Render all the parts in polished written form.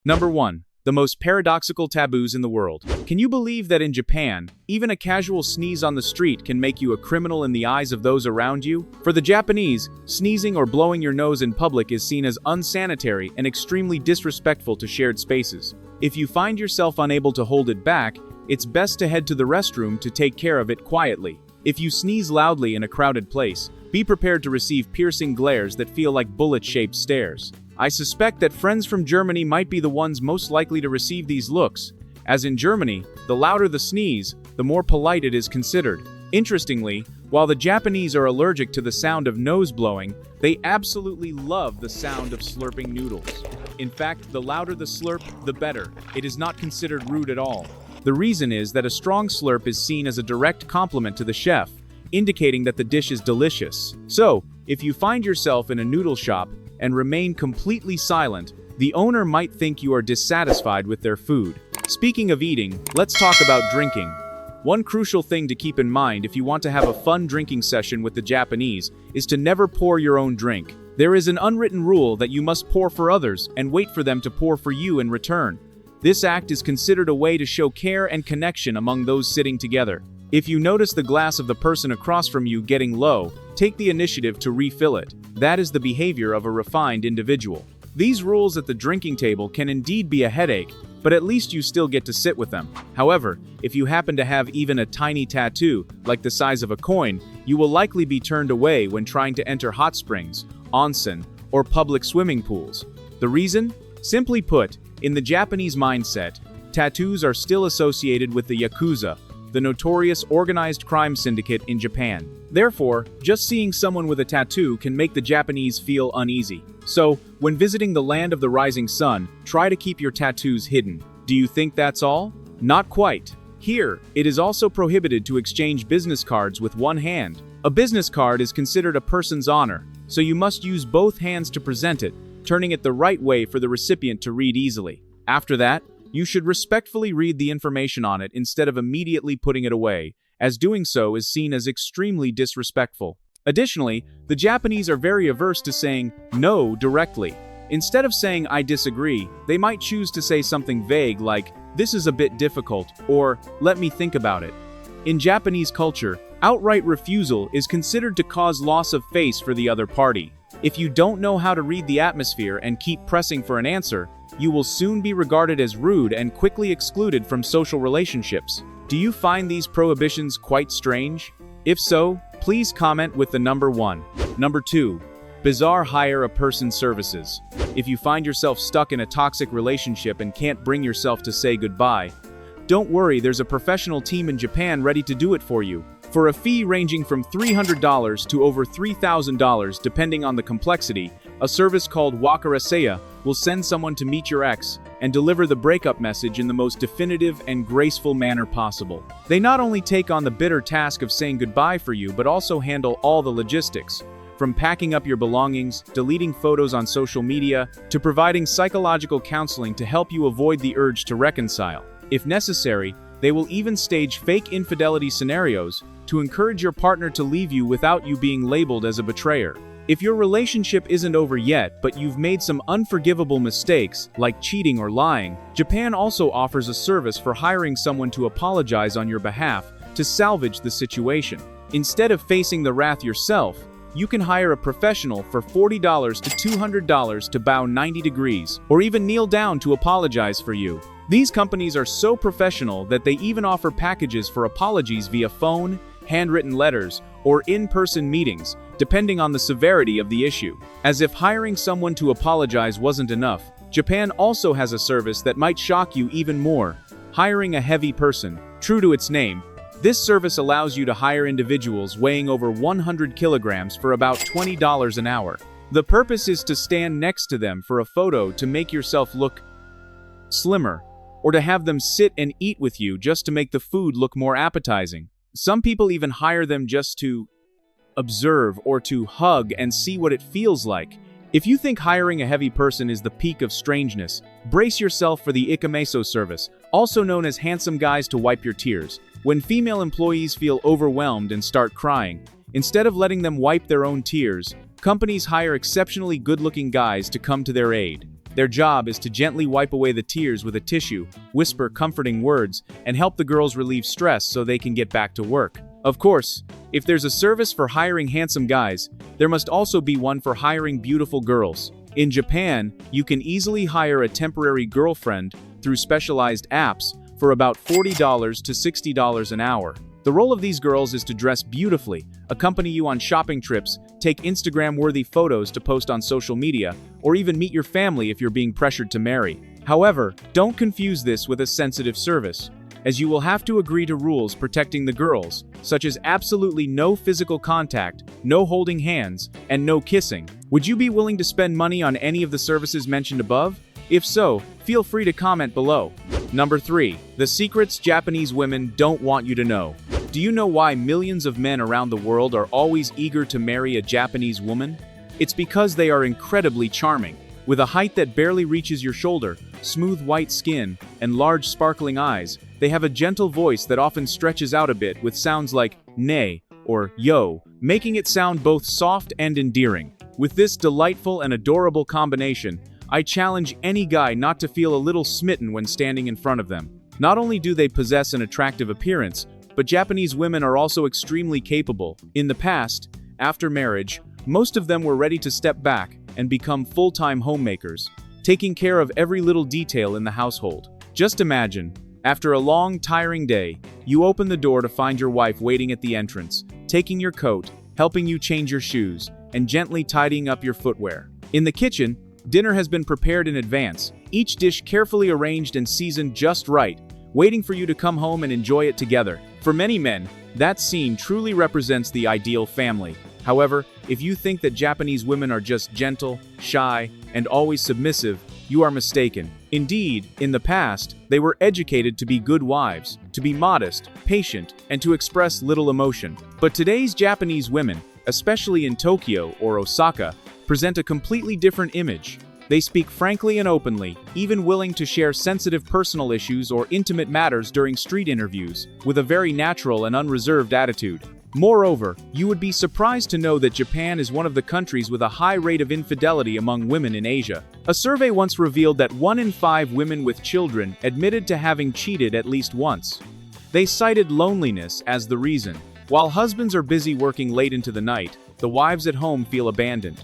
Number 1. The most paradoxical taboos in the world. Can you believe that in Japan, even a casual sneeze on the street can make you a criminal in the eyes of those around you? For the Japanese, sneezing or blowing your nose in public is seen as unsanitary and extremely disrespectful to shared spaces. If you find yourself unable to hold it back, it's best to head to the restroom to take care of it quietly. If you sneeze loudly in a crowded place, be prepared to receive piercing glares that feel like bullet-shaped stares. I suspect that friends from Germany might be the ones most likely to receive these looks, as in Germany, the louder the sneeze, the more polite it is considered. Interestingly, while the Japanese are allergic to the sound of nose blowing, they absolutely love the sound of slurping noodles. In fact, the louder the slurp, the better. It is not considered rude at all. The reason is that a strong slurp is seen as a direct compliment to the chef, indicating that the dish is delicious. So, if you find yourself in a noodle shop and remain completely silent, the owner might think you are dissatisfied with their food. Speaking of eating, let's talk about drinking. One crucial thing to keep in mind if you want to have a fun drinking session with the Japanese is to never pour your own drink. There is an unwritten rule that you must pour for others and wait for them to pour for you in return. This act is considered a way to show care and connection among those sitting together. If you notice the glass of the person across from you getting low, take the initiative to refill it. That is the behavior of a refined individual. These rules at the drinking table can indeed be a headache, but at least you still get to sit with them. However, if you happen to have even a tiny tattoo, like the size of a coin, you will likely be turned away when trying to enter hot springs, onsen, or public swimming pools. The reason? Simply put, in the Japanese mindset, tattoos are still associated with the Yakuza, the notorious organized crime syndicate in Japan. Therefore, just seeing someone with a tattoo can make the Japanese feel uneasy. So, when visiting the land of the rising sun, try to keep your tattoos hidden. Do you think that's all? Not quite. Here, it is also prohibited to exchange business cards with one hand. A business card is considered a person's honor, so you must use both hands to present it, turning it the right way for the recipient to read easily. After that, you should respectfully read the information on it instead of immediately putting it away, as doing so is seen as extremely disrespectful. Additionally, the Japanese are very averse to saying no directly. Instead of saying I disagree, they might choose to say something vague like this is a bit difficult or let me think about it. In Japanese culture, outright refusal is considered to cause loss of face for the other party. If you don't know how to read the atmosphere and keep pressing for an answer, you will soon be regarded as rude and quickly excluded from social relationships. Do you find these prohibitions quite strange? If so, please comment with the number 1. Number 2. Bizarre hire a person services. If you find yourself stuck in a toxic relationship and can't bring yourself to say goodbye, don't worry, there's a professional team in Japan ready to do it for you. For a fee ranging from $300 to over $3,000 depending on the complexity, a service called wakaraseya will send someone to meet your ex and deliver the breakup message in the most definitive and graceful manner possible. They not only take on the bitter task of saying goodbye for you, but also handle all the logistics, from packing up your belongings, deleting photos on social media, to providing psychological counseling to help you avoid the urge to reconcile. If necessary, they will even stage fake infidelity scenarios to encourage your partner to leave you without you being labeled as a betrayer. If your relationship isn't over yet, but you've made some unforgivable mistakes, like cheating or lying, Japan also offers a service for hiring someone to apologize on your behalf to salvage the situation. Instead of facing the wrath yourself, you can hire a professional for $40 to $200 to bow 90 degrees, or even kneel down to apologize for you. These companies are so professional that they even offer packages for apologies via phone, handwritten letters, or in-person meetings, depending on the severity of the issue. As if hiring someone to apologize wasn't enough, Japan also has a service that might shock you even more: hiring a heavy person. True to its name, this service allows you to hire individuals weighing over 100 kilograms for about $20 an hour. The purpose is to stand next to them for a photo to make yourself look slimmer, or to have them sit and eat with you just to make the food look more appetizing. Some people even hire them just to observe or to hug and see what it feels like. If you think hiring a heavy person is the peak of strangeness, brace yourself for the ikameso service, also known as handsome guys to wipe your tears. When female employees feel overwhelmed and start crying, instead of letting them wipe their own tears, companies hire exceptionally good-looking guys to come to their aid. Their job is to gently wipe away the tears with a tissue, whisper comforting words, and help the girls relieve stress so they can get back to work. Of course, if there's a service for hiring handsome guys, there must also be one for hiring beautiful girls. In Japan, you can easily hire a temporary girlfriend through specialized apps for about $40 to $60 an hour. The role of these girls is to dress beautifully, accompany you on shopping trips, take Instagram-worthy photos to post on social media, or even meet your family if you're being pressured to marry. However, don't confuse this with a sensitive service, as you will have to agree to rules protecting the girls, such as absolutely no physical contact, no holding hands, and no kissing. Would you be willing to spend money on any of the services mentioned above? If so, feel free to comment below. Number 3. The secrets Japanese women don't want you to know. Do you know why millions of men around the world are always eager to marry a Japanese woman? It's because they are incredibly charming. With a height that barely reaches your shoulder, smooth white skin, and large sparkling eyes, they have a gentle voice that often stretches out a bit with sounds like ne or yo, making it sound both soft and endearing. With this delightful and adorable combination, I challenge any guy not to feel a little smitten when standing in front of them. Not only do they possess an attractive appearance, but Japanese women are also extremely capable. In the past, after marriage, most of them were ready to step back and become full-time homemakers, taking care of every little detail in the household. Just imagine, after a long, tiring day, you open the door to find your wife waiting at the entrance, taking your coat, helping you change your shoes, and gently tidying up your footwear. In the kitchen, dinner has been prepared in advance, each dish carefully arranged and seasoned just right, waiting for you to come home and enjoy it together. For many men, that scene truly represents the ideal family. However, if you think that Japanese women are just gentle, shy, and always submissive, you are mistaken. Indeed, in the past, they were educated to be good wives, to be modest, patient, and to express little emotion. But today's Japanese women, especially in Tokyo or Osaka, present a completely different image. They speak frankly and openly, even willing to share sensitive personal issues or intimate matters during street interviews, with a very natural and unreserved attitude. Moreover, you would be surprised to know that Japan is one of the countries with a high rate of infidelity among women in Asia. A survey once revealed that 1 in 5 women with children admitted to having cheated at least once. They cited loneliness as the reason. While husbands are busy working late into the night, the wives at home feel abandoned.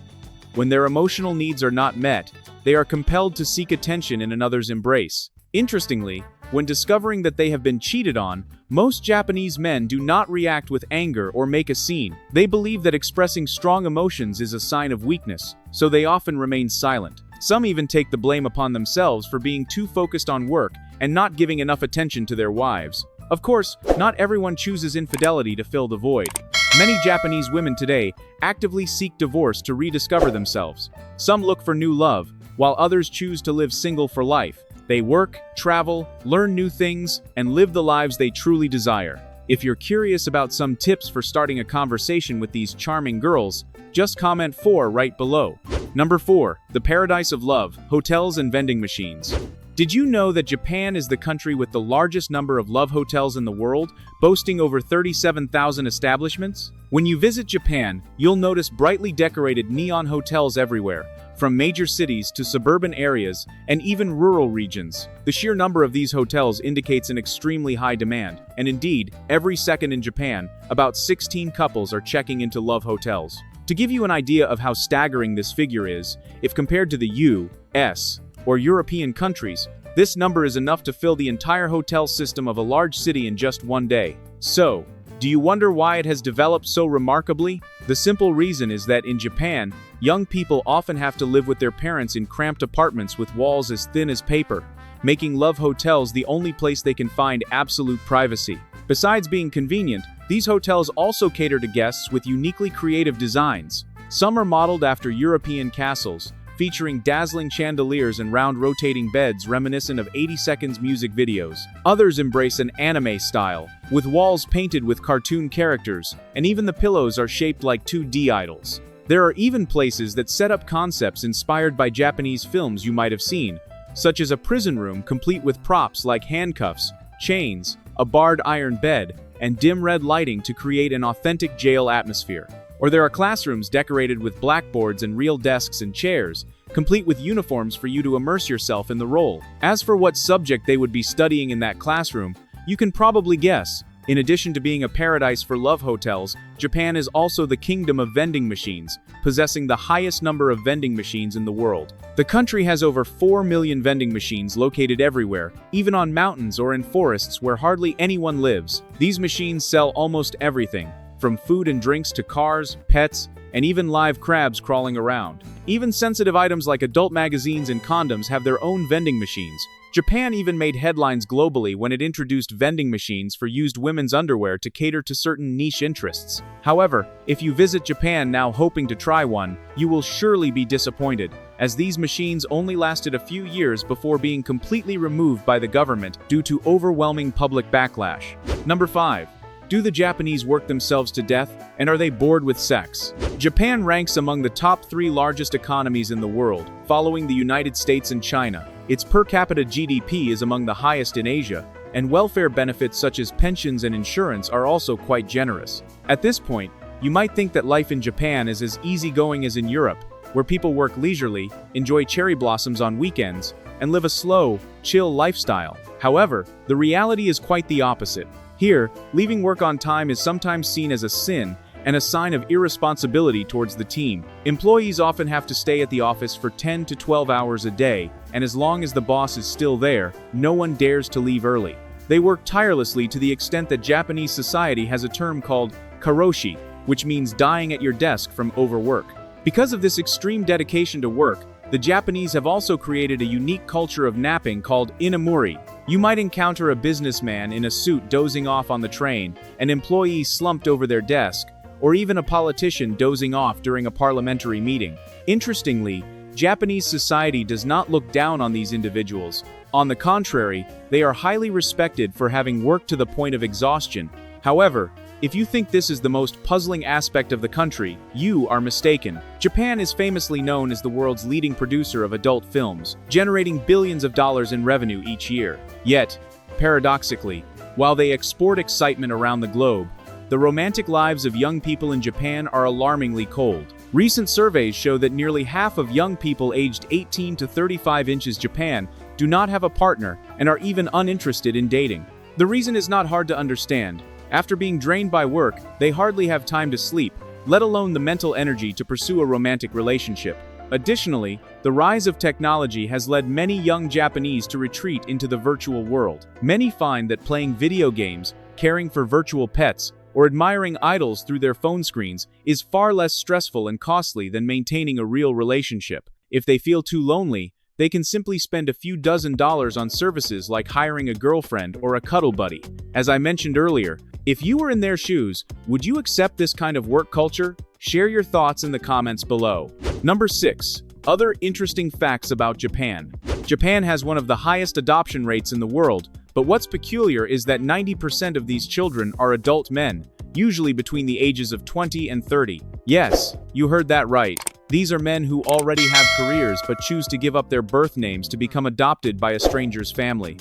When their emotional needs are not met, they are compelled to seek attention in another's embrace. Interestingly, when discovering that they have been cheated on, most Japanese men do not react with anger or make a scene. They believe that expressing strong emotions is a sign of weakness, so they often remain silent. Some even take the blame upon themselves for being too focused on work and not giving enough attention to their wives. Of course, not everyone chooses infidelity to fill the void. Many Japanese women today actively seek divorce to rediscover themselves. Some look for new love, while others choose to live single for life. They work, travel, learn new things, and live the lives they truly desire. If you're curious about some tips for starting a conversation with these charming girls, just comment 4 right below. Number 4. The paradise of love, hotels and vending machines. Did you know that Japan is the country with the largest number of love hotels in the world, boasting over 37,000 establishments? When you visit Japan, you'll notice brightly decorated neon hotels everywhere, from major cities to suburban areas and even rural regions. The sheer number of these hotels indicates an extremely high demand, and indeed, every second in Japan, about 16 couples are checking into love hotels. To give you an idea of how staggering this figure is, if compared to the U.S. or European countries, this number is enough to fill the entire hotel system of a large city in just one day. So, do you wonder why it has developed so remarkably? The simple reason is that in Japan, young people often have to live with their parents in cramped apartments with walls as thin as paper, making love hotels the only place they can find absolute privacy. Besides being convenient, these hotels also cater to guests with uniquely creative designs. Some are modeled after European castles, featuring dazzling chandeliers and round rotating beds reminiscent of 80 Seconds music videos. Others embrace an anime style, with walls painted with cartoon characters, and even the pillows are shaped like 2D idols. There are even places that set up concepts inspired by Japanese films you might have seen, such as a prison room complete with props like handcuffs, chains, a barred iron bed, and dim red lighting to create an authentic jail atmosphere. Or there are classrooms decorated with blackboards and real desks and chairs, complete with uniforms for you to immerse yourself in the role. As for what subject they would be studying in that classroom, you can probably guess. In addition to being a paradise for love hotels, Japan is also the kingdom of vending machines, possessing the highest number of vending machines in the world. The country has over 4 million vending machines located everywhere, even on mountains or in forests where hardly anyone lives. These machines sell almost everything, from food and drinks to cars, pets, and even live crabs crawling around. Even sensitive items like adult magazines and condoms have their own vending machines. Japan even made headlines globally when it introduced vending machines for used women's underwear to cater to certain niche interests. However, if you visit Japan now hoping to try one, you will surely be disappointed, as these machines only lasted a few years before being completely removed by the government due to overwhelming public backlash. Number 5. Do the Japanese work themselves to death, and are they bored with sex? Japan ranks among the top 3 largest economies in the world, following the United States and China. Its per capita GDP is among the highest in Asia, and welfare benefits such as pensions and insurance are also quite generous. At this point, you might think that life in Japan is as easygoing as in Europe, where people work leisurely, enjoy cherry blossoms on weekends, and live a slow, chill lifestyle. However, the reality is quite the opposite. Here, leaving work on time is sometimes seen as a sin and a sign of irresponsibility towards the team. Employees often have to stay at the office for 10 to 12 hours a day, and as long as the boss is still there, no one dares to leave early. They work tirelessly to the extent that Japanese society has a term called karoshi, which means dying at your desk from overwork. Because of this extreme dedication to work, the Japanese have also created a unique culture of napping called inamuri. You might encounter a businessman in a suit dozing off on the train, an employee slumped over their desk, or even a politician dozing off during a parliamentary meeting. Interestingly, Japanese society does not look down on these individuals. On the contrary, they are highly respected for having worked to the point of exhaustion. However, if you think this is the most puzzling aspect of the country, you are mistaken. Japan is famously known as the world's leading producer of adult films, generating billions of dollars in revenue each year. Yet, paradoxically, while they export excitement around the globe, the romantic lives of young people in Japan are alarmingly cold. Recent surveys show that nearly half of young people aged 18 to 35 in Japan do not have a partner and are even uninterested in dating. The reason is not hard to understand. After being drained by work, they hardly have time to sleep, let alone the mental energy to pursue a romantic relationship. Additionally, the rise of technology has led many young Japanese to retreat into the virtual world. Many find that playing video games, caring for virtual pets, or admiring idols through their phone screens is far less stressful and costly than maintaining a real relationship. If they feel too lonely, they can simply spend a few $dozen on services like hiring a girlfriend or a cuddle buddy. As I mentioned earlier, if you were in their shoes, would you accept this kind of work culture? Share your thoughts in the comments below. Number 6. Other interesting facts about Japan. Japan has one of the highest adoption rates in the world, but what's peculiar is that 90% of these children are adult men, usually between the ages of 20 and 30. Yes, you heard that right. These are men who already have careers but choose to give up their birth names to become adopted by a stranger's family.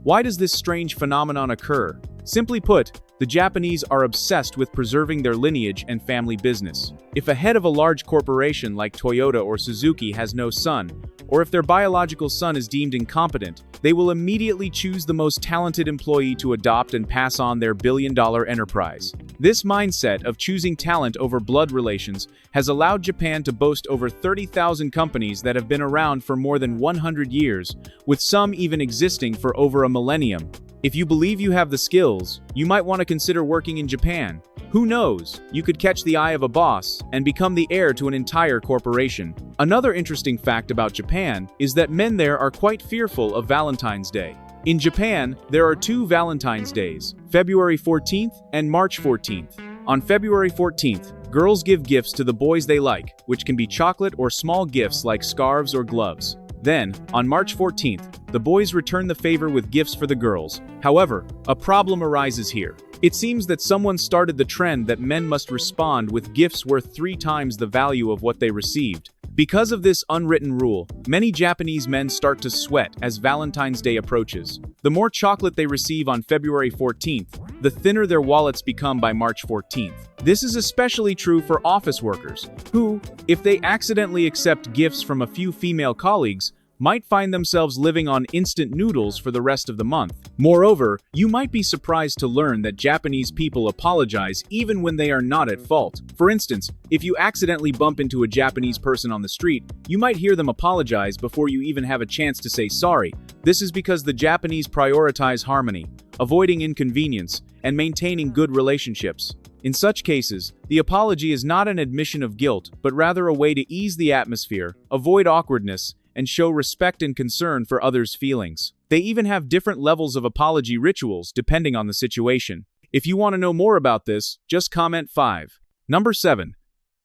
Why does this strange phenomenon occur? Simply put, the Japanese are obsessed with preserving their lineage and family business. If a head of a large corporation like Toyota or Suzuki has no son, or if their biological son is deemed incompetent, they will immediately choose the most talented employee to adopt and pass on their billion-dollar enterprise. This mindset of choosing talent over blood relations has allowed Japan to boast over 30,000 companies that have been around for more than 100 years, with some even existing for over a millennium. If you believe you have the skills, you might want to consider working in Japan. Who knows, you could catch the eye of a boss and become the heir to an entire corporation. Another interesting fact about Japan is that men there are quite fearful of Valentine's Day. In Japan, there are 2 Valentine's Days, February 14th and March 14th. On February 14th, girls give gifts to the boys they like, which can be chocolate or small gifts like scarves or gloves. Then, on March 14th, the boys return the favor with gifts for the girls. However, a problem arises here. It seems that someone started the trend that men must respond with gifts worth 3 times the value of what they received. Because of this unwritten rule, many Japanese men start to sweat as Valentine's Day approaches. The more chocolate they receive on February 14th, the thinner their wallets become by March 14th. This is especially true for office workers, who, if they accidentally accept gifts from a few female colleagues, might find themselves living on instant noodles for the rest of the month. Moreover, you might be surprised to learn that Japanese people apologize even when they are not at fault. For instance, if you accidentally bump into a Japanese person on the street, you might hear them apologize before you even have a chance to say sorry. This is because the Japanese prioritize harmony, avoiding inconvenience, and maintaining good relationships. In such cases, the apology is not an admission of guilt, but rather a way to ease the atmosphere, avoid awkwardness, and show respect and concern for others' feelings. They even have different levels of apology rituals depending on the situation. If you want to know more about this, just comment 5. Number 7.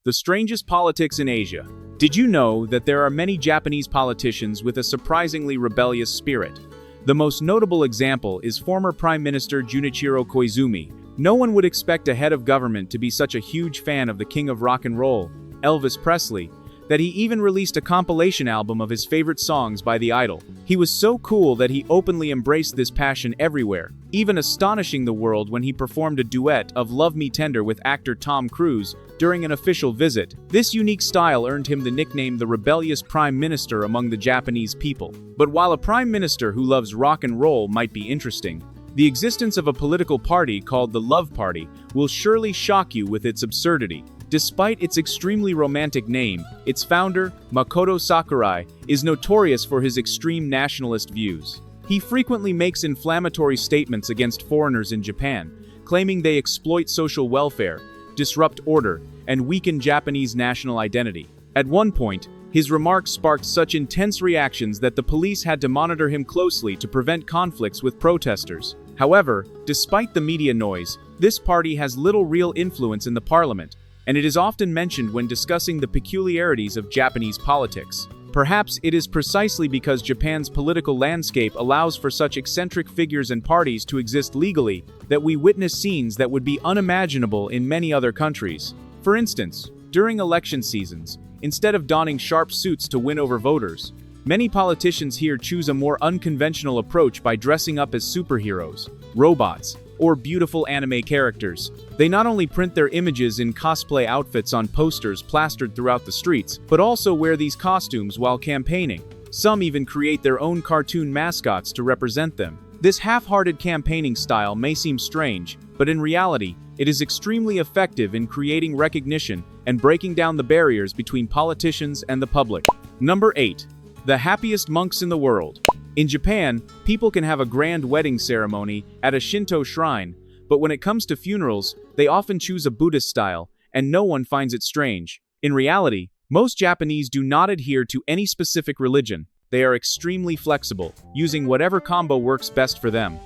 The strangest politics in Asia. Did you know that there are many Japanese politicians with a surprisingly rebellious spirit? The most notable example is former Prime Minister Junichiro Koizumi. No one would expect a head of government to be such a huge fan of the king of rock and roll, Elvis Presley, that he even released a compilation album of his favorite songs by the idol. He was so cool that he openly embraced this passion everywhere, even astonishing the world when he performed a duet of Love Me Tender with actor Tom Cruise during an official visit. This unique style earned him the nickname the rebellious prime minister among the Japanese people. But while a prime minister who loves rock and roll might be interesting, the existence of a political party called the Love Party will surely shock you with its absurdity. Despite its extremely romantic name, its founder, Makoto Sakurai, is notorious for his extreme nationalist views. He frequently makes inflammatory statements against foreigners in Japan, claiming they exploit social welfare, disrupt order, and weaken Japanese national identity. At one point, his remarks sparked such intense reactions that the police had to monitor him closely to prevent conflicts with protesters. However, despite the media noise, this party has little real influence in the parliament, and it is often mentioned when discussing the peculiarities of Japanese politics. Perhaps it is precisely because Japan's political landscape allows for such eccentric figures and parties to exist legally that we witness scenes that would be unimaginable in many other countries. For instance, during election seasons, instead of donning sharp suits to win over voters, many politicians here choose a more unconventional approach by dressing up as superheroes, robots, or beautiful anime characters. They not only print their images in cosplay outfits on posters plastered throughout the streets, but also wear these costumes while campaigning. Some even create their own cartoon mascots to represent them. This half-hearted campaigning style may seem strange, but in reality, it is extremely effective in creating recognition and breaking down the barriers between politicians and the public. Number 8. The happiest monks in the world. In Japan, people can have a grand wedding ceremony at a Shinto shrine, but when it comes to funerals, they often choose a Buddhist style, and no one finds it strange. In reality, most Japanese do not adhere to any specific religion. They are extremely flexible, using whatever combo works best for them.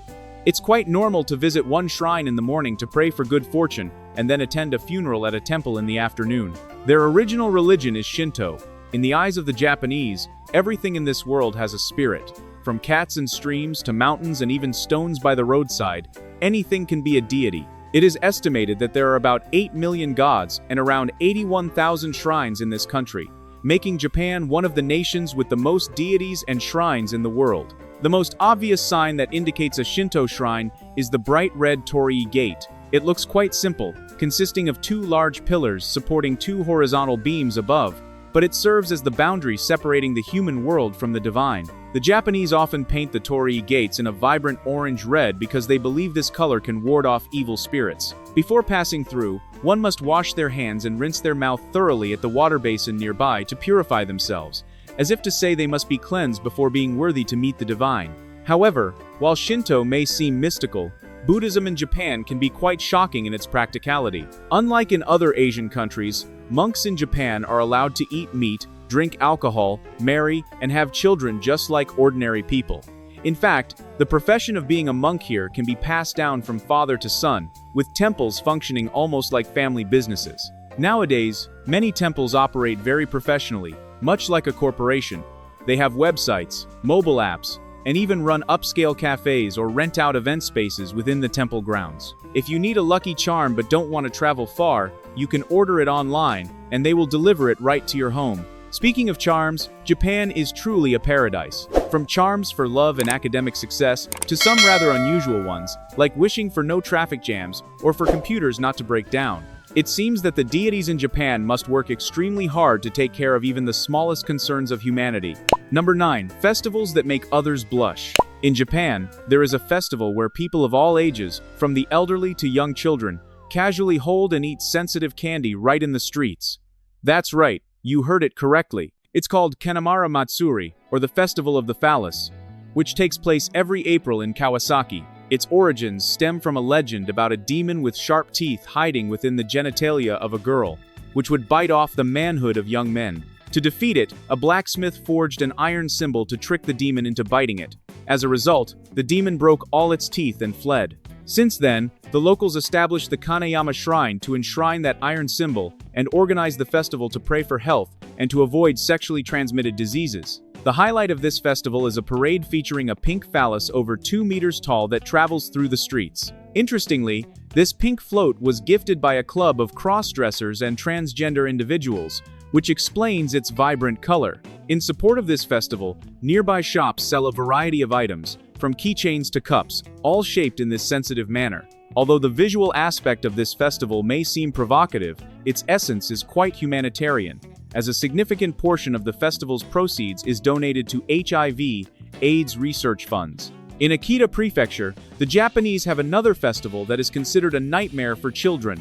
It's quite normal to visit one shrine in the morning to pray for good fortune, and then attend a funeral at a temple in the afternoon. Their original religion is Shinto. In the eyes of the Japanese, everything in this world has a spirit. From cats and streams to mountains and even stones by the roadside, anything can be a deity. It is estimated that there are about 8 million gods and around 81,000 shrines in this country, making Japan one of the nations with the most deities and shrines in the world. The most obvious sign that indicates a Shinto shrine is the bright red torii gate. It looks quite simple, consisting of 2 large pillars supporting 2 horizontal beams above, but it serves as the boundary separating the human world from the divine. The Japanese often paint the torii gates in a vibrant orange-red because they believe this color can ward off evil spirits. Before passing through, one must wash their hands and rinse their mouth thoroughly at the water basin nearby to purify themselves, as if to say they must be cleansed before being worthy to meet the divine. However, while Shinto may seem mystical, Buddhism in Japan can be quite shocking in its practicality. Unlike in other Asian countries, monks in Japan are allowed to eat meat, drink alcohol, marry, and have children just like ordinary people. In fact, the profession of being a monk here can be passed down from father to son, with temples functioning almost like family businesses. Nowadays, many temples operate very professionally, much like a corporation. They have websites, mobile apps, and even run upscale cafes or rent out event spaces within the temple grounds. If you need a lucky charm but don't want to travel far, you can order it online, and they will deliver it right to your home. Speaking of charms, Japan is truly a paradise. From charms for love and academic success to some rather unusual ones, like wishing for no traffic jams or for computers not to break down. It seems that the deities in Japan must work extremely hard to take care of even the smallest concerns of humanity. Number 9. Festivals that make others blush. In Japan, there is a festival where people of all ages, from the elderly to young children, casually hold and eat sensitive candy right in the streets. That's right, you heard it correctly. It's called Kanamara Matsuri, or the Festival of the Phallus, which takes place every April in Kawasaki. Its origins stem from a legend about a demon with sharp teeth hiding within the genitalia of a girl, which would bite off the manhood of young men. To defeat it, a blacksmith forged an iron symbol to trick the demon into biting it. As a result, the demon broke all its teeth and fled. Since then, the locals established the Kanayama Shrine to enshrine that iron symbol and organize the festival to pray for health and to avoid sexually transmitted diseases. The highlight of this festival is a parade featuring a pink phallus over 2 meters tall that travels through the streets. Interestingly, this pink float was gifted by a club of cross-dressers and transgender individuals, which explains its vibrant color. In support of this festival, nearby shops sell a variety of items, from keychains to cups, all shaped in this sensitive manner. Although the visual aspect of this festival may seem provocative, its essence is quite humanitarian, as a significant portion of the festival's proceeds is donated to HIV/AIDS research funds. In Akita Prefecture, the Japanese have another festival that is considered a nightmare for children,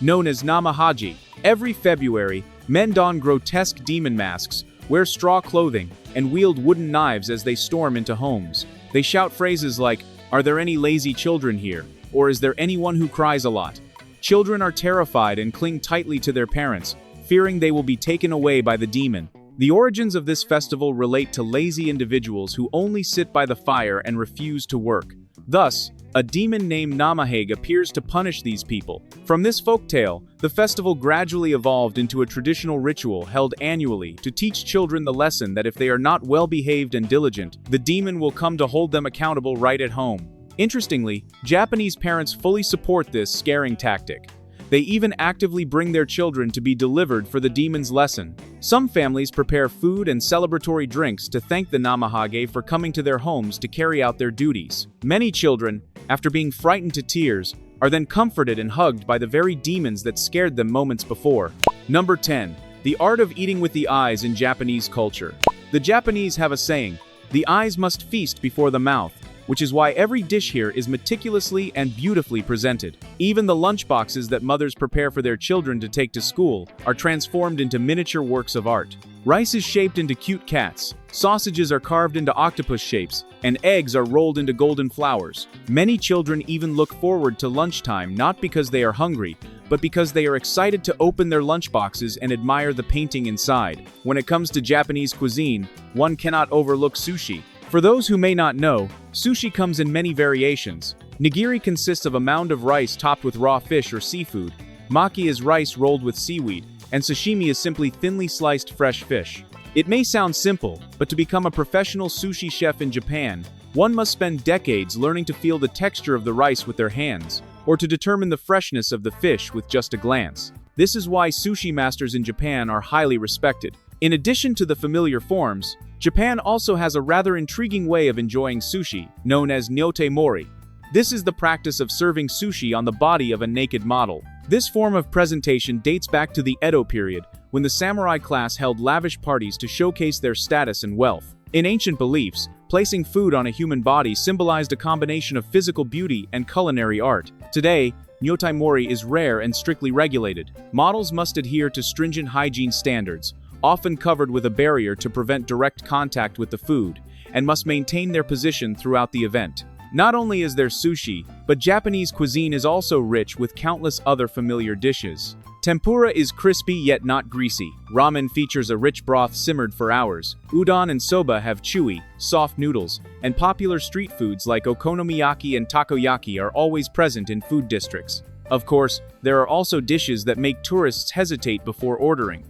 known as Namahaji. Every February, men don grotesque demon masks, wear straw clothing, and wield wooden knives as they storm into homes. They shout phrases like, "Are there any lazy children here?" or "Is there anyone who cries a lot?" Children are terrified and cling tightly to their parents, fearing they will be taken away by the demon. The origins of this festival relate to lazy individuals who only sit by the fire and refuse to work. Thus, a demon named Namahage appears to punish these people. From this folktale, the festival gradually evolved into a traditional ritual held annually to teach children the lesson that if they are not well-behaved and diligent, the demon will come to hold them accountable right at home. Interestingly, Japanese parents fully support this scaring tactic. They even actively bring their children to be delivered for the demon's lesson. Some families prepare food and celebratory drinks to thank the Namahage for coming to their homes to carry out their duties. Many children, after being frightened to tears, are then comforted and hugged by the very demons that scared them moments before. Number 10. The art of eating with the eyes in Japanese culture. The Japanese have a saying, "The eyes must feast before the mouth," which is why every dish here is meticulously and beautifully presented. Even the lunchboxes that mothers prepare for their children to take to school are transformed into miniature works of art. Rice is shaped into cute cats, sausages are carved into octopus shapes, and eggs are rolled into golden flowers. Many children even look forward to lunchtime not because they are hungry, but because they are excited to open their lunchboxes and admire the painting inside. When it comes to Japanese cuisine, one cannot overlook sushi. For those who may not know, sushi comes in many variations. Nigiri consists of a mound of rice topped with raw fish or seafood, maki is rice rolled with seaweed, and sashimi is simply thinly sliced fresh fish. It may sound simple, but to become a professional sushi chef in Japan, one must spend decades learning to feel the texture of the rice with their hands, or to determine the freshness of the fish with just a glance. This is why sushi masters in Japan are highly respected. In addition to the familiar forms, Japan also has a rather intriguing way of enjoying sushi, known as nyote mori. This is the practice of serving sushi on the body of a naked model. This form of presentation dates back to the Edo period, when the samurai class held lavish parties to showcase their status and wealth. In ancient beliefs, placing food on a human body symbolized a combination of physical beauty and culinary art. Today, nyote mori is rare and strictly regulated. Models must adhere to stringent hygiene standards, often covered with a barrier to prevent direct contact with the food, and must maintain their position throughout the event. Not only is there sushi, but Japanese cuisine is also rich with countless other familiar dishes. Tempura is crispy yet not greasy. Ramen features a rich broth simmered for hours. Udon and soba have chewy, soft noodles, and popular street foods like okonomiyaki and takoyaki are always present in food districts. Of course, there are also dishes that make tourists hesitate before ordering.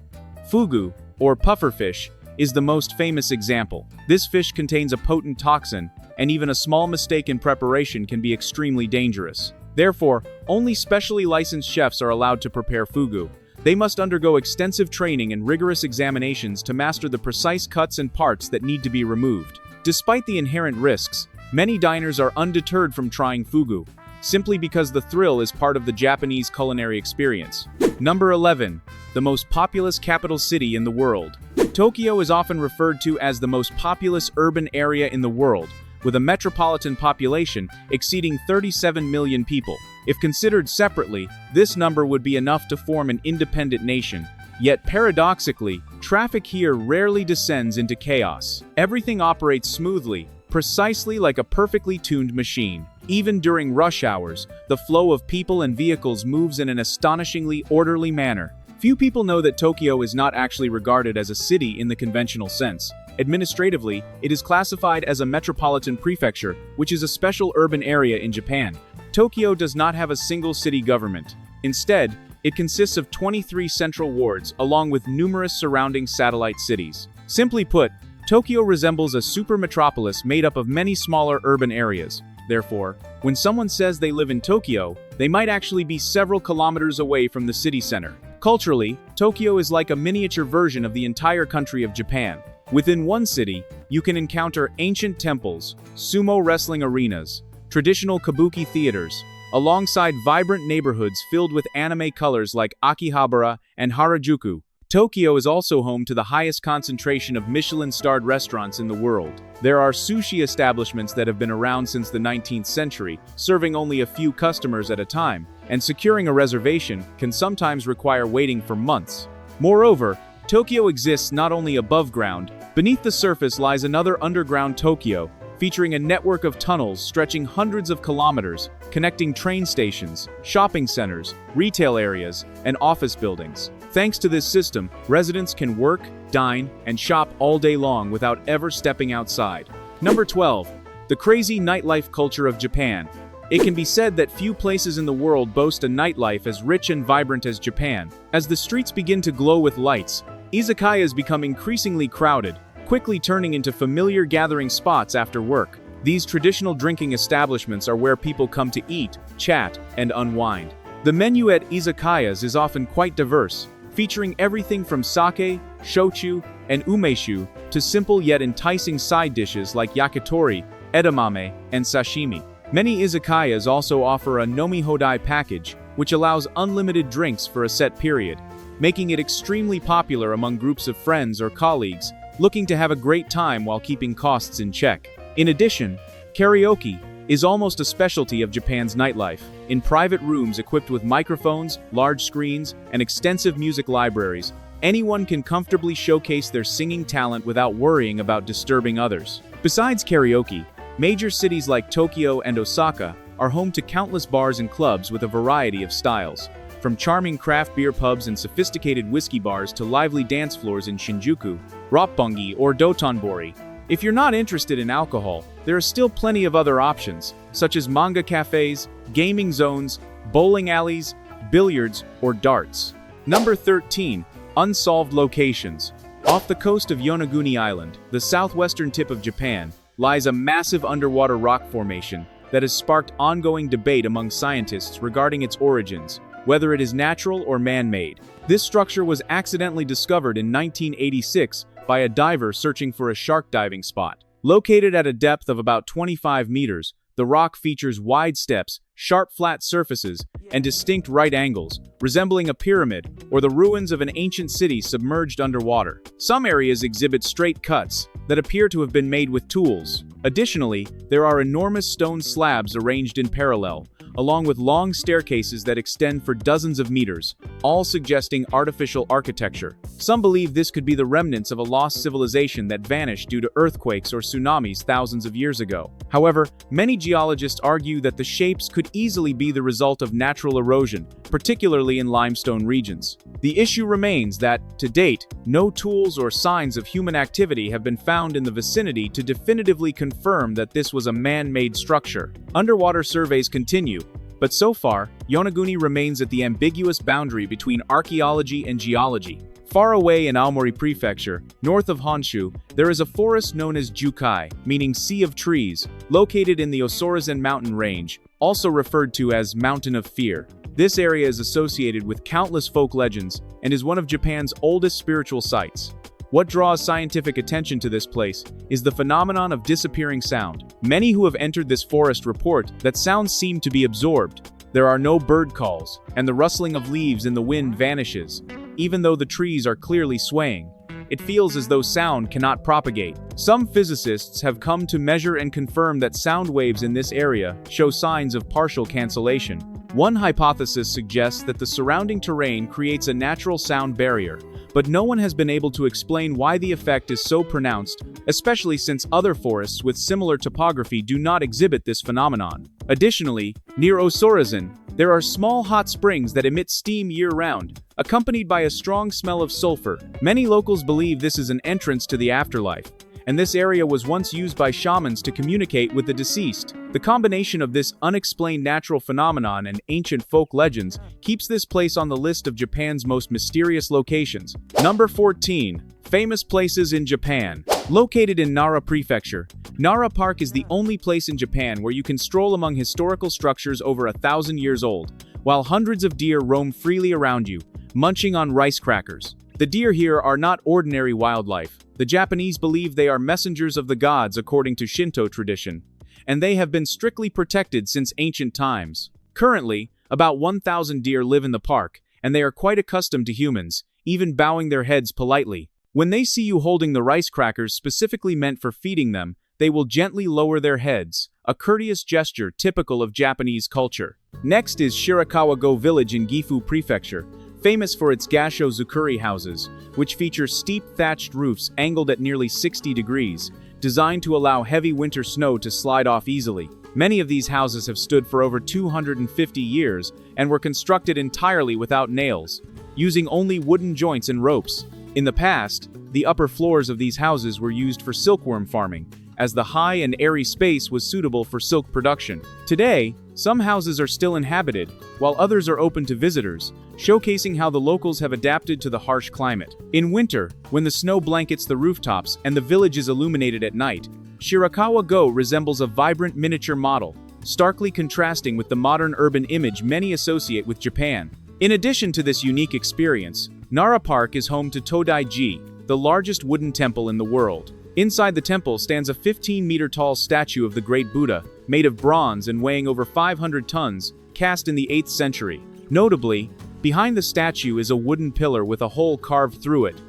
Fugu, or pufferfish, is the most famous example. This fish contains a potent toxin, and even a small mistake in preparation can be extremely dangerous. Therefore, only specially licensed chefs are allowed to prepare fugu. They must undergo extensive training and rigorous examinations to master the precise cuts and parts that need to be removed. Despite the inherent risks, many diners are undeterred from trying fugu, simply because the thrill is part of the Japanese culinary experience. Number 11. The most populous capital city in the world. Tokyo is often referred to as the most populous urban area in the world, with a metropolitan population exceeding 37 million people. If considered separately, this number would be enough to form an independent nation. Yet paradoxically, traffic here rarely descends into chaos. Everything operates smoothly, precisely like a perfectly tuned machine. Even during rush hours, the flow of people and vehicles moves in an astonishingly orderly manner. Few people know that Tokyo is not actually regarded as a city in the conventional sense. Administratively, it is classified as a metropolitan prefecture, which is a special urban area in Japan. Tokyo does not have a single city government. Instead, it consists of 23 central wards, along with numerous surrounding satellite cities. Simply put, Tokyo resembles a super metropolis made up of many smaller urban areas. Therefore, when someone says they live in Tokyo, they might actually be several kilometers away from the city center. Culturally, Tokyo is like a miniature version of the entire country of Japan. Within one city, you can encounter ancient temples, sumo wrestling arenas, traditional kabuki theaters, alongside vibrant neighborhoods filled with anime colors like Akihabara and Harajuku. Tokyo is also home to the highest concentration of Michelin-starred restaurants in the world. There are sushi establishments that have been around since the 19th century, serving only a few customers at a time, and securing a reservation can sometimes require waiting for months. Moreover, Tokyo exists not only above ground. Beneath the surface lies another underground Tokyo, featuring a network of tunnels stretching hundreds of kilometers, connecting train stations, shopping centers, retail areas, and office buildings. Thanks to this system, residents can work, dine, and shop all day long without ever stepping outside. Number 12. The crazy nightlife culture of Japan. It can be said that few places in the world boast a nightlife as rich and vibrant as Japan. As the streets begin to glow with lights, izakayas become increasingly crowded, quickly turning into familiar gathering spots after work. These traditional drinking establishments are where people come to eat, chat, and unwind. The menu at izakayas is often quite diverse, featuring everything from sake, shochu, and umeshu to simple yet enticing side dishes like yakitori, edamame, and sashimi. Many izakayas also offer a nomi-hodai package, which allows unlimited drinks for a set period, making it extremely popular among groups of friends or colleagues looking to have a great time while keeping costs in check. In addition, karaoke is almost a specialty of Japan's nightlife. In private rooms equipped with microphones, large screens, and extensive music libraries, anyone can comfortably showcase their singing talent without worrying about disturbing others. Besides karaoke, major cities like Tokyo and Osaka are home to countless bars and clubs with a variety of styles. From charming craft beer pubs and sophisticated whiskey bars to lively dance floors in Shinjuku, Roppongi, or Dotonbori. If you're not interested in alcohol, there are still plenty of other options, such as manga cafes, gaming zones, bowling alleys, billiards, or darts. Number 13. Unsolved locations. Off the coast of Yonaguni Island, the southwestern tip of Japan, lies a massive underwater rock formation that has sparked ongoing debate among scientists regarding its origins, whether it is natural or man-made. This structure was accidentally discovered in 1986 by a diver searching for a shark diving spot. Located at a depth of about 25 meters, the rock features wide steps, sharp flat surfaces, and distinct right angles, resembling a pyramid or the ruins of an ancient city submerged underwater. Some areas exhibit straight cuts that appear to have been made with tools. Additionally, there are enormous stone slabs arranged in parallel, along with long staircases that extend for dozens of meters, all suggesting artificial architecture. Some believe this could be the remnants of a lost civilization that vanished due to earthquakes or tsunamis thousands of years ago. However, many geologists argue that the shapes could easily be the result of natural erosion, particularly in limestone regions. The issue remains that, to date, no tools or signs of human activity have been found in the vicinity to definitively confirm that this was a man-made structure. Underwater surveys continue, but so far, Yonaguni remains at the ambiguous boundary between archaeology and geology. Far away in Aomori Prefecture, north of Honshu, there is a forest known as Jukai, meaning Sea of Trees, located in the Osorizen mountain range, also referred to as Mountain of Fear. This area is associated with countless folk legends and is one of Japan's oldest spiritual sites. What draws scientific attention to this place is the phenomenon of disappearing sound. Many who have entered this forest report that sounds seem to be absorbed. There are no bird calls, and the rustling of leaves in the wind vanishes. Even though the trees are clearly swaying, it feels as though sound cannot propagate. Some physicists have come to measure and confirm that sound waves in this area show signs of partial cancellation. One hypothesis suggests that the surrounding terrain creates a natural sound barrier, but no one has been able to explain why the effect is so pronounced, especially since other forests with similar topography do not exhibit this phenomenon. Additionally, near Osorazen, there are small hot springs that emit steam year-round, accompanied by a strong smell of sulfur. Many locals believe this is an entrance to the afterlife, and this area was once used by shamans to communicate with the deceased. The combination of this unexplained natural phenomenon and ancient folk legends keeps this place on the list of Japan's most mysterious locations. Number 14. Famous places in Japan. Located in Nara Prefecture, Nara Park is the only place in Japan where you can stroll among historical structures over 1,000 years old, while hundreds of deer roam freely around you, munching on rice crackers. The deer here are not ordinary wildlife. The Japanese believe they are messengers of the gods according to Shinto tradition, and they have been strictly protected since ancient times. Currently, about 1,000 deer live in the park, and they are quite accustomed to humans, even bowing their heads politely. When they see you holding the rice crackers specifically meant for feeding them, they will gently lower their heads, a courteous gesture typical of Japanese culture. Next is Shirakawa-go village in Gifu Prefecture, famous for its gasho zukuri houses, which feature steep thatched roofs angled at nearly 60 degrees, designed to allow heavy winter snow to slide off easily. Many of these houses have stood for over 250 years and were constructed entirely without nails, using only wooden joints and ropes. In the past, the upper floors of these houses were used for silkworm farming, as the high and airy space was suitable for silk production. Today, some houses are still inhabited, while others are open to visitors, showcasing how the locals have adapted to the harsh climate. In winter, when the snow blankets the rooftops and the village is illuminated at night, Shirakawa-go resembles a vibrant miniature model, starkly contrasting with the modern urban image many associate with Japan. In addition to this unique experience, Nara Park is home to Todai-ji, the largest wooden temple in the world. Inside the temple stands a 15-meter-tall statue of the Great Buddha, made of bronze and weighing over 500 tons, cast in the 8th century. Notably, behind the statue is a wooden pillar with a hole carved through it.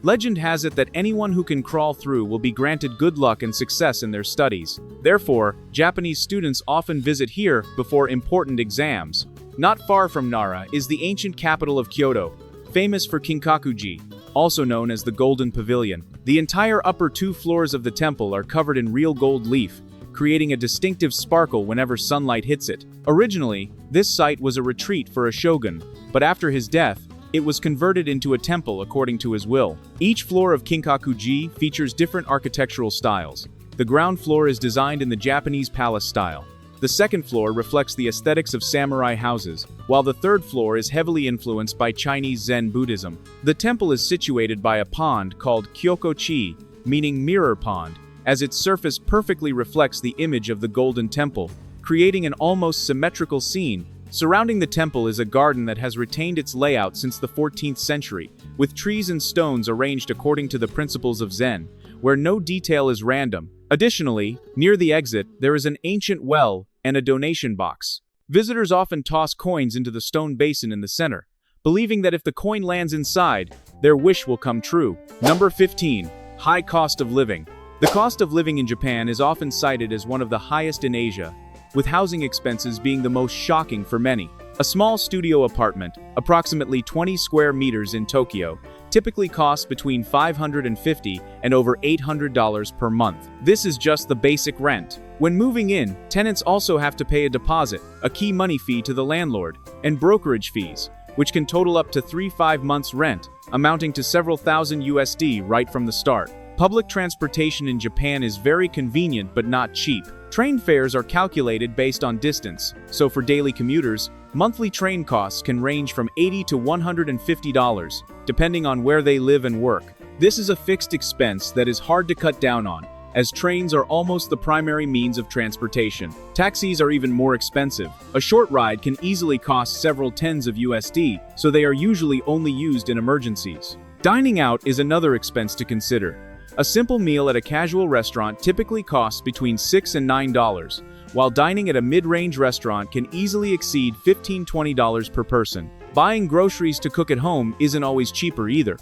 Legend has it that anyone who can crawl through will be granted good luck and success in their studies. Therefore, Japanese students often visit here before important exams. Not far from Nara is the ancient capital of Kyoto, famous for Kinkakuji, also known as the Golden Pavilion. The entire upper 2 floors of the temple are covered in real gold leaf, creating a distinctive sparkle whenever sunlight hits it. Originally, this site was a retreat for a shogun, but after his death, it was converted into a temple according to his will. Each floor of Kinkakuji features different architectural styles. The ground floor is designed in the Japanese palace style. The second floor reflects the aesthetics of samurai houses, while the third floor is heavily influenced by Chinese Zen Buddhism. The temple is situated by a pond called Kyoko-chi, meaning mirror pond, as its surface perfectly reflects the image of the Golden Temple, creating an almost symmetrical scene. Surrounding the temple is a garden that has retained its layout since the 14th century, with trees and stones arranged according to the principles of Zen, where no detail is random. Additionally, near the exit, there is an ancient well and a donation box. Visitors often toss coins into the stone basin in the center, believing that if the coin lands inside, their wish will come true. Number 15. High cost of living. The cost of living in Japan is often cited as one of the highest in Asia, with housing expenses being the most shocking for many. A small studio apartment, approximately 20 square meters in Tokyo, typically costs between $550 and over $800 per month. This is just the basic rent. When moving in, tenants also have to pay a deposit, a key money fee to the landlord, and brokerage fees, which can total up to 3-5 months' rent, amounting to several thousand USD right from the start. Public transportation in Japan is very convenient but not cheap. Train fares are calculated based on distance, so for daily commuters, monthly train costs can range from $80 to $150, depending on where they live and work. This is a fixed expense that is hard to cut down on, as trains are almost the primary means of transportation. Taxis are even more expensive. A short ride can easily cost several tens of USD, so they are usually only used in emergencies. Dining out is another expense to consider. A simple meal at a casual restaurant typically costs between $6 and $9, while dining at a mid-range restaurant can easily exceed $15–20 per person. Buying groceries to cook at home isn't always cheaper either.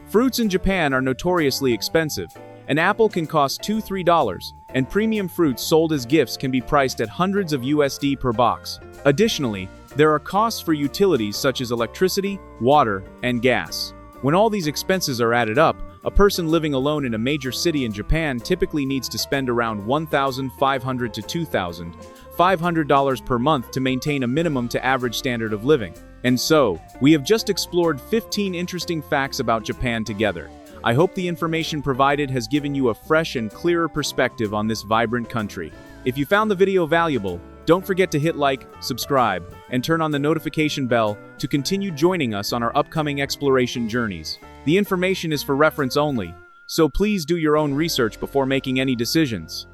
Fruits in Japan are notoriously expensive. An apple can cost $2–3, and premium fruits sold as gifts can be priced at hundreds of USD per box. Additionally, there are costs for utilities such as electricity, water, and gas. When all these expenses are added up, a person living alone in a major city in Japan typically needs to spend around $1,500 to $2,500 per month to maintain a minimum to average standard of living. And so, we have just explored 15 interesting facts about Japan together. I hope the information provided has given you a fresh and clearer perspective on this vibrant country. If you found the video valuable, don't forget to hit like, subscribe, and turn on the notification bell to continue joining us on our upcoming exploration journeys. The information is for reference only, so please do your own research before making any decisions.